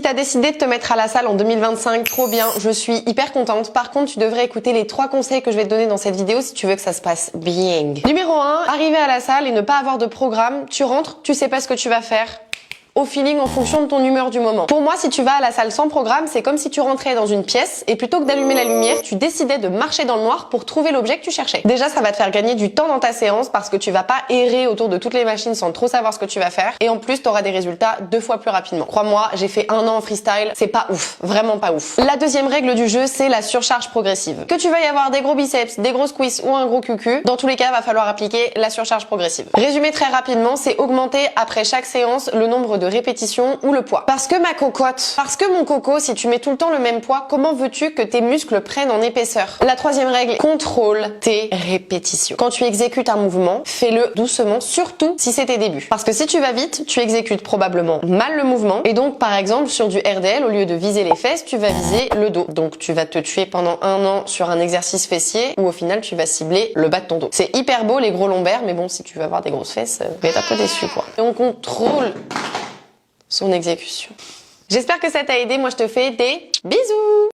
t'as décidé de te mettre à la salle en 2025, trop bien, je suis hyper contente. Par contre, tu devrais écouter les 3 conseils que je vais te donner dans cette vidéo si tu veux que ça se passe bien. Numéro 1, arriver à la salle et ne pas avoir de programme. Tu rentres, tu sais pas ce que tu vas faire. Au feeling en fonction de ton humeur du moment. Pour moi, si tu vas à la salle sans programme, c'est comme si tu rentrais dans une pièce et plutôt que d'allumer la lumière, tu décidais de marcher dans le noir pour trouver l'objet que tu cherchais. Déjà, ça va te faire gagner du temps dans ta séance parce que tu vas pas errer autour de toutes les machines sans trop savoir ce que tu vas faire et en plus, tu auras des résultats 2 fois plus rapidement. Crois-moi, j'ai fait 1 an en freestyle, c'est pas ouf, vraiment pas ouf. La deuxième règle du jeu, c'est la surcharge progressive. Que tu veuilles avoir des gros biceps, des grosses cuisses ou un gros cucu, dans tous les cas, va falloir appliquer la surcharge progressive. Résumé très rapidement, c'est augmenter après chaque séance le nombre de répétitions ou le poids. Parce que ma cocotte, parce que mon coco, si tu mets tout le temps le même poids, comment veux-tu que tes muscles prennent en épaisseur? La troisième règle, contrôle tes répétitions. Quand tu exécutes un mouvement, fais-le doucement, surtout si c'est tes débuts. Parce que si tu vas vite, tu exécutes probablement mal le mouvement et donc par exemple sur du RDL, au lieu de viser les fesses, tu vas viser le dos. Donc tu vas te tuer pendant 1 an sur un exercice fessier où au final tu vas cibler le bas de ton dos. C'est hyper beau les gros lombaires, mais bon, si tu veux avoir des grosses fesses, tu vas être un peu déçu quoi. Et on contrôle son exécution. J'espère que ça t'a aidé, moi je te fais des bisous!